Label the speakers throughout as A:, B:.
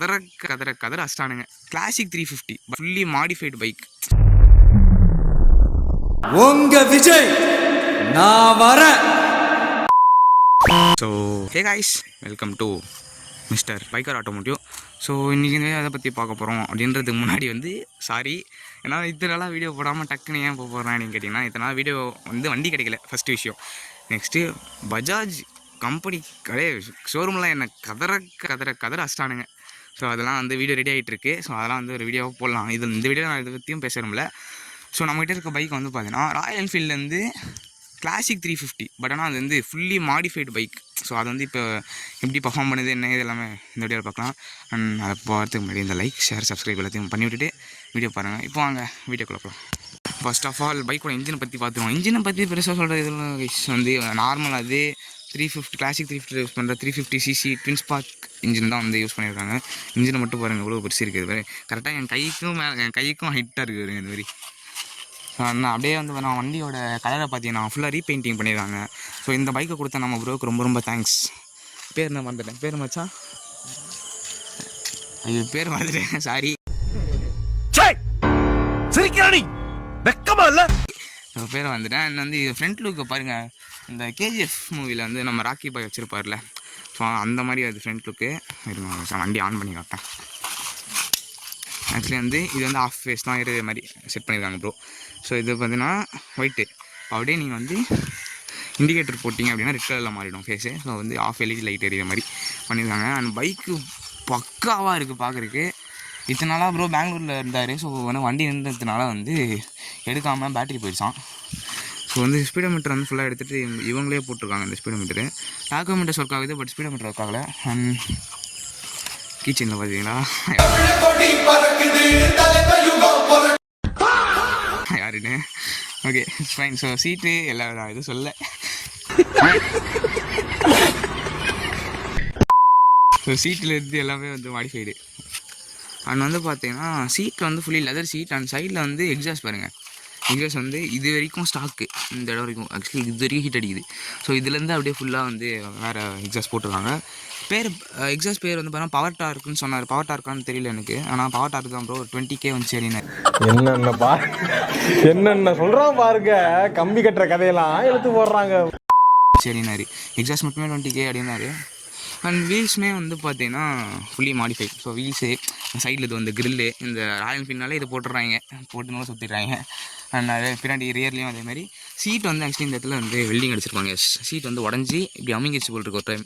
A: கதற கதற கதற அஸ்டானுங்க. Classic 350 fully modified bike.
B: உங்க விஜய் நான் வரேன்.
A: So hey guys, welcome to Mister Biker Automotive. So இன்றைக்கி அதை பற்றி பார்க்க போகிறோம். அப்படின்றதுக்கு முன்னாடி சாரி, ஏன்னா இத்தனை நாளாக வீடியோ போடாமல் டக்குன்னு ஏன் போகிறேன் அப்படின்னு கேட்டிங்கன்னா, இத்தனை நாள் வீடியோ வண்டி கிடைக்கல, ஃபஸ்ட்டு விஷயம். நெக்ஸ்ட்டு பஜாஜ் கம்பெனி ஷோரூம்லாம் என்னை கதற கதற கதற அஸ்டானுங்க. ஸோ அதெல்லாம் வீடியோ ரெடி ஆகிட்டுருக்கு. ஸோ அதெல்லாம் ஒரு வீடியோவாக போடலாம். இந்த வீடியோ நான் இதை பற்றியும் பேசுகிறோம்ல. ஸோ நம்மகிட்ட இருக்க பைக் பார்த்தீங்கன்னா ராயல் என்ஃபீல்டு கிளாசிக் 350. பட் ஆனால் அது ஃபுல்லி மாடிஃபைடு பைக். ஸோ அது இப்போ எப்படி பர்ஃபார்ம் பண்ணுது என்ன இது எல்லாமே இந்த வீடியோவில் பார்க்கலாம். அண்ட் அதை போகிறதுக்கு முன்னாடி இந்த லைக் ஷேர் சப்ஸ்கிரைப் எல்லாத்தையும் பண்ணி விட்டுட்டு வீடியோ பாருங்கள். இப்போ வாங்க வீடியோக்குள்ளே போகலாம். ஃபர்ஸ்ட் ஆஃப் ஆல் பைக்கோட இன்ஜினை பற்றி பார்த்துருவோம். இன்ஜினை பற்றி பெருசாக சொல்கிறது இதெல்லாம் நார்மல். அது 350 கிளாசிக் 350 யூஸ் பண்ணுற 350cc ட்வின் ஸ்பார்க் இன்ஜின் தான் யூஸ் பண்ணியிருக்காங்க. இன்ஜினை மட்டும் பாருங்கள் எவ்வளோ பெருசு இருக்குது. கரெக்டாக என் கைக்கும் ஹைட்டாக இருக்குது இந்த மாதிரி. ஸோ நான் அப்படியே நான் வண்டியோட கலரை பார்த்தீங்கன்னா ஃபுல்லாக ரீபெயிண்டிங் பண்ணியிருக்காங்க. ஸோ இந்த பைக்கை கொடுத்த நம்ம ப்ரோக்கு ரொம்ப ரொம்ப தேங்க்ஸ். பேர் நான் மறந்துட்டேன். பேர் மச்சா, ஐயோ பேர் மறந்துட்டேன், சாரி. பேரை வந்துட்டேன். இது ஃப்ரண்ட் லுக்கை பாருங்கள். இந்த KGF மூவியில் நம்ம ராக்கி பாய் வச்சுருப்பார்ல, ஸோ அந்த மாதிரி அது ஃப்ரண்ட் லுக்கு. வண்டி ஆன் பண்ணி காட்டேன். ஆக்சுவலி இது ஆஃப் ஃபேஸ் தான் இருக்கிற மாதிரி செட் பண்ணியிருக்காங்க ப்ரோ. ஸோ இது பார்த்தீங்கன்னா ஒயிட்டு. அப்படியே நீங்கள் இண்டிகேட்டர் போட்டிங்க அப்படின்னா ரெட் கலரில் மாறிடும் face. So off LED light எரியிற மாதிரி பண்ணியிருக்காங்க. அண்ட் பைக்கு பக்காவாக இருக்குது பார்க்குறதுக்கு. இத்தனை நாளாக ப்ரோ பெங்களூரில் இருந்தார். ஸோ வண்டி நின்றதுனால எடுக்காமல் பேட்டரி போயிடுச்சான். ஸோ ஸ்பீடோமீட்டர் ஃபுல்லாக எடுத்துகிட்டு இவங்களே போட்டிருக்காங்க. இந்த ஸ்பீடோமீட்டரு டாக்குமெண்ட்டர்ஸ் ஒர்க் ஆகுது, பட் ஸ்பீடோமீட்டர் ஒர்க் ஆகலை. அண்ட் கீச்சனில் பார்த்தீங்களா யாருன்னு. Okay fine. ஸோ சீட்டு எல்லாம் நான் எதுவும் சொல்ல. ஸோ சீட்டில் இருந்து எல்லாமே மாடிஃபைடு. அண்ட் பார்த்தீங்கன்னா seat fully leather seat. And சைடில் எக்ஸாஸ்ட் பாருங்கள். எக்ஸாஸ்ட் இது வரைக்கும் ஸ்டாக்கு, இந்த இடம் வரைக்கும் ஆக்சுவலி இது வரைக்கும் ஹீட் அடிக்குது. ஸோ இதுலேருந்து அப்படியே ஃபுல்லாக வேறு எக்ஸாஸ்ட் போட்டிருக்காங்க. பேர் எக்ஸாஸ்ட் பேர் பார்த்தீங்கன்னா பவர் டார்க்குன்னு சொன்னார். பவர் டார்க்கான்னு தெரியல எனக்கு, ஆனால் பவர் டார்க் தான் ப்ரோ. 20K சரினார்.
C: என்னென்ன சொல்கிறான் பாருங்க, கம்பி கட்டுற கதையெல்லாம் எடுத்து போடுறாங்க
A: சரினாரு. எக்ஸாஸ்ட் மட்டுமே 20K அப்படின்னாரு. அண்ட் வீல்ஸுமே பார்த்தீங்கன்னா ஃபுல்லி மாடிஃபைட். ஸோ வீல்ஸு சைடில் இது கிரில்லு, இந்த ராயல் என்ஃபீல்ட்னாலே இதை போட்டுடுறாங்க, போட்டுனாலும் சுற்றிடுறாங்க. அண்ட் அதே பின்னாடி ரியர்லேயும் அதேமாதிரி. சீட் ஆக்சுவலி இந்த இடத்துல வெல்டிங் அடிச்சிருப்பாங்க. சீட் உடஞ்சி இப்படி அமிங்கிச்சு போல் இருக்கு ஒரு டைம்.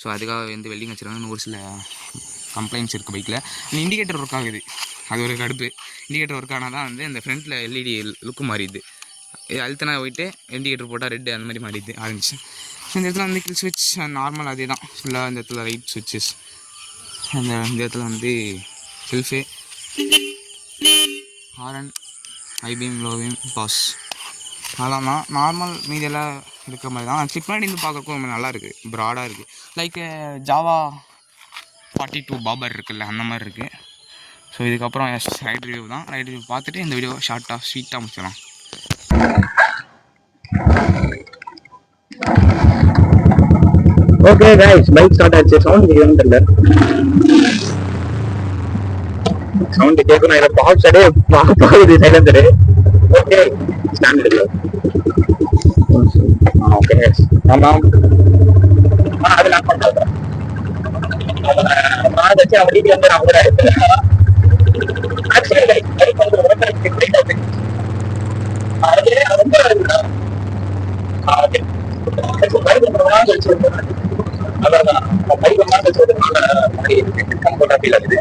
A: ஸோ அதுக்காக வெல்டிங் அடிச்சிருக்காங்கன்னு ஒரு சில கம்ப்ளைண்ட்ஸ் இருக்குது பைக்கில். இண்டிகேட்டர் ஒர்க் ஆகுது, அது ஒரு கடுப்பு. இண்டிகேட்டர் ஒர்க் ஆனால் தான் இந்த ஃப்ரண்ட்டில் LED லுக்கு மாறிடுது. அழுத்தினா போயிட்டு இண்டிகேட்டர் போட்டால் ரெட்டு அந்த மாதிரி மாறிடுது ஆரம்பிச்சு. ஸோ இந்த இடத்துல கில் ஸ்விட்ச் நார்மல் அதே தான் ஃபுல்லாக. இந்த இடத்துல லைட் ஸ்விட்சஸ், இந்த இடத்துல செல்ஃபு, ஹாரன், ஹைபீம், லோபீம், பாஸ், அதெல்லாம் தான் நார்மல். மீதியெல்லாம் இருக்கிற மாதிரி தான். ஆக்சுவலி பின்னாடி பார்க்குறக்கும் ரொம்ப நல்லாயிருக்கு, ப்ராடாக இருக்குது. லைக் ஜாவா 42 பாபர் இருக்குல்ல, அந்த மாதிரி இருக்குது. ஸோ இதுக்கப்புறம் ரைட் ரிவ்யூ தான். ரைட் ரிவ்யூ பார்த்துட்டு இந்த வீடியோ ஷார்ட்டாக ஸ்வீட்டாக முடிச்சிடலாம்.
D: ஓகே गाइस, பைக் ஸ்டார்ட் ஆச்சு. சவுண்ட் கேட்கணும் தெரியல. சவுண்ட் கேட்கணும். இதை பாக்ஸ் அடே பாக்குது சைலன்சர். Okay standard. ஓகே ஆமா, அது நான் பண்றேன். நான் வச்சு அப்படி நான் கூட ஆக்சுவலி பைக் ரொம்ப அதான் பைக் கம்ஃபர்டா ஃபீல் ஆகுது.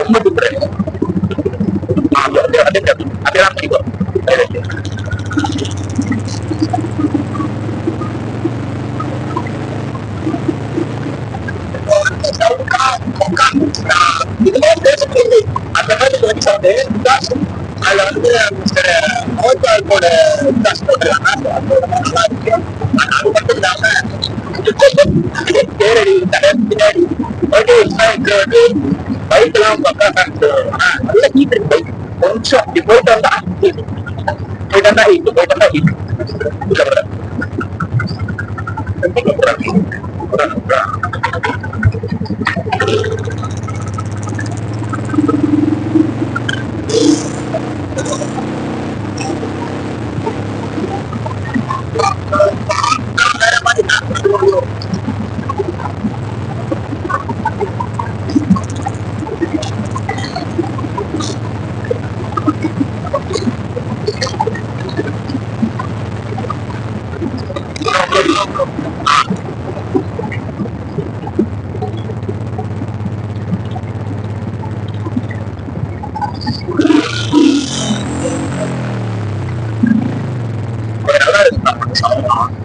D: அதெல்லாம் பிடிக்கும். அந்த மாதிரி அதுல மோட்டார்கோட நல்லா இருக்கு. அது மட்டும் இல்லாம தேரடி பின்னாடி பைக் எல்லாம் பக்கா நல்ல ஹீட் இருக்கு பைக் கொஞ்சம் இப்படி போயிட்டு வந்தா ஹீட்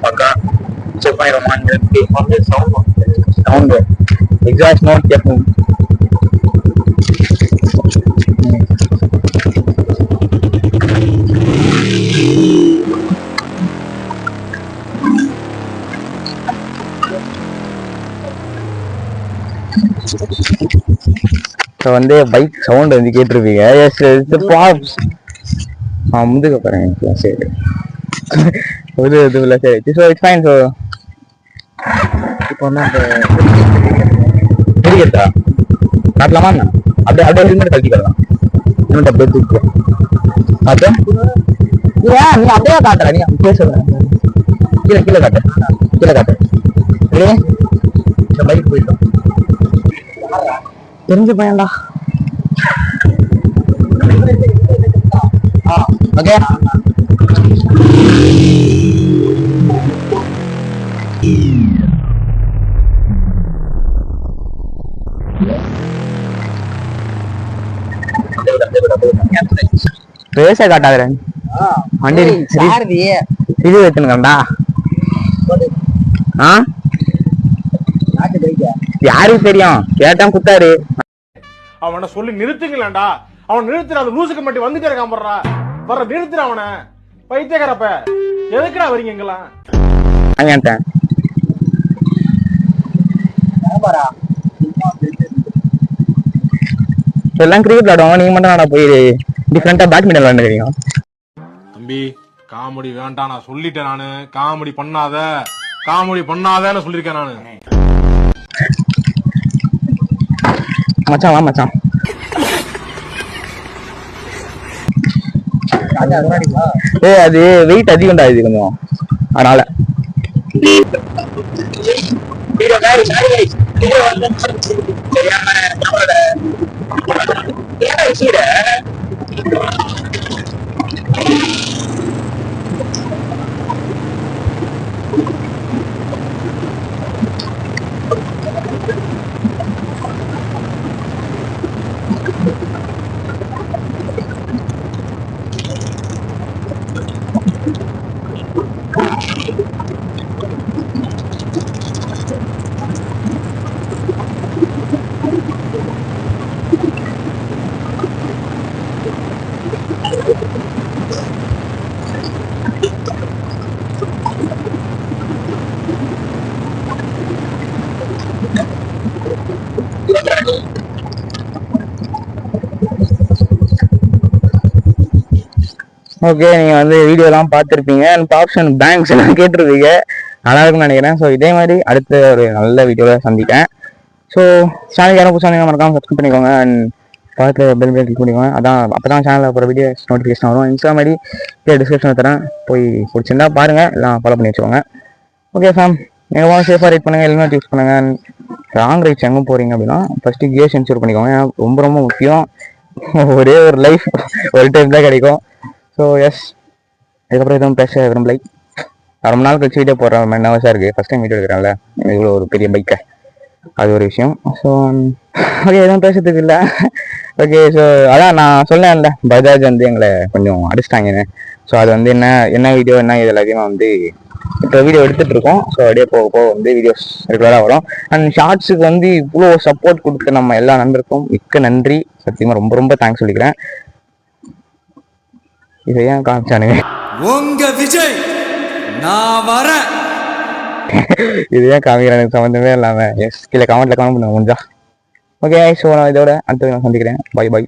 D: பக்கா செக் பண்ணிடுவோம் சவுண்ட் எக்ஸாஸ்ட் நோட் கேட்போம். ஸோ வந்து பைக் சவுண்ட் வந்து கேட்டிருப்பீங்க. முதுக பாருங்க. சரி ஒரு இது இல்லை. சரி ஸோ இட்ஸ் ஃபைன். ஸோ இப்போ வந்து அந்த முடிக்கிறதா காட்டலாமா? அப்படியே அப்படியே ஹெல்மெட் கழட்டிக்கலாம். ஹெல்மெட் அப்படியே தூக்குவோம். பார்த்தா ஏன் நீ அப்படியே காட்டுற? நீ பேசுற கீழே கீழே காட்டு, கீழே காட்டு. இந்த பைக் போயிட்டோம். தெரிஞ்ச பையன்டா. ஓகே ரேஸை காட்டாத வண்டி இது வைக்கணுங்கடா. யாருக்கு தெரியும்? கேட்டான் குத்தாரு.
C: அவனை சொல்லி நிறுத்துங்களேன்டா. அவன் நிறுத்துற அந்த லூசுக்கு மட்டும் வந்துட்டே இருக்கான். வர்ற நிறுத்துற அவனை. பைத்தியக்காரப்ப எதுக்குடா வரீங்க எங்கெல்லாம்?
D: எல்லாம் கிரிக்கெட் விளையாடுவாங்க. நீங்க மட்டும் நான் போய் டிஃபரெண்டா பேட்மிண்டன் விளையாண்டுக்கிறீங்க.
C: தம்பி காமெடி வேண்டாம் நான் சொல்லிட்டேன். நானு காமெடி பண்ணாதன்னு சொல்லிருக்கேன் நானு.
D: மச்சான் வா மச்சான். அது வெயிட் அதிகம்டா இது கொஞ்சம், அதனால ஓகே. நீங்கள் வந்து வீடியோலாம் பார்த்துருப்பீங்க. ஆப்ஷன் பேங்க்ஸ் எல்லாம் கேட்டிருப்பீங்க. நல்லா இருக்குன்னு நினைக்கிறேன். ஸோ இதே மாதிரி அடுத்த ஒரு நல்ல வீடியோவில் சந்திட்டேன். ஸோ சேனல் யாரும் புதுசாக மறக்காமல் சப்ஸ்கிரைப் பண்ணிக்கோங்க. அண்ட் பார்த்து பெல் பட்டன் கிளிக் பண்ணிக்கோங்க. அதான் அப்போ தான் சேனலில் போகிற வீடியோஸ் நோட்டிஃபிகேஷன் வரும். இன்ஸ்டா மாதிரி டிஸ்கிரிப்ஷனில் தரேன். போய் பிடிச்சிருந்தா பாருங்கள், எல்லாம் ஃபாலோ பண்ணி வச்சுக்கோங்க. ஓகே ஃபேம், நீங்கள் வாங்க சேஃபாக ரைட் பண்ணுங்கள், ஹெல்மெட் யூஸ் பண்ணுங்கள். லாங் ரைட்ஸ் எங்கே போகிறீங்க அப்படின்னா ஃபஸ்ட்டு கியர்ஸ் இன்சூர் பண்ணிக்கோங்க. ஏன்னா ரொம்ப ரொம்ப முக்கியம். ஒரே ஒரு லைஃப் ஒரு டைம் தான் கிடைக்கும். ஸோ எஸ், இதுக்கப்புறம் எதுவும் பேச விரும்பலை. ரொம்ப நாள் கழிச்சு வீடியோ போடுறேன். நர்வஸாக இருக்குது. ஃபஸ்ட் டைம் வீடியோ எடுக்கிறேன்ல, இவ்வளோ ஒரு பெரிய பைக்கை, அது ஒரு விஷயம். ஸோ ஓகே, எதுவும் பேசுறதுக்கு இல்லை. ஓகே, ஸோ அதான் நான் சொன்னேன்ல, பஜாஜ் வந்து எங்களை கொஞ்சம் அடிச்சிட்டாங்கன்னு. ஸோ அது வந்து என்ன வீடியோ என்ன இது எல்லாத்தையும் வந்து இப்போ வீடியோ எடுத்துகிட்டு இருக்கோம். ஸோ அப்படியே போக போக வந்து வீடியோஸ் ரெகுலராக வரும். அண்ட் ஷார்ட்ஸுக்கு வந்து இவ்வளோ சப்போர்ட் கொடுத்து நம்ம எல்லா நண்பருக்கும் மிக்க நன்றி. சத்தியமாக ரொம்ப ரொம்ப தேங்க்ஸ் சொல்லிக்கிறேன். இதை ஏன் காமிச்சானுங்க?
B: உங்க விஜய் நான் வரேன்.
D: இது ஏன் காமிக்கிறேன் எனக்கு சம்மந்தமே இல்லாமல் எஸ் கீழே கமெண்ட்டில் கமெண்ட் பண்ணுங்க முடிஞ்சா. ஓகே ஸோ நான் இதோட அடுத்தது நான் சந்திக்கிறேன். Bye by.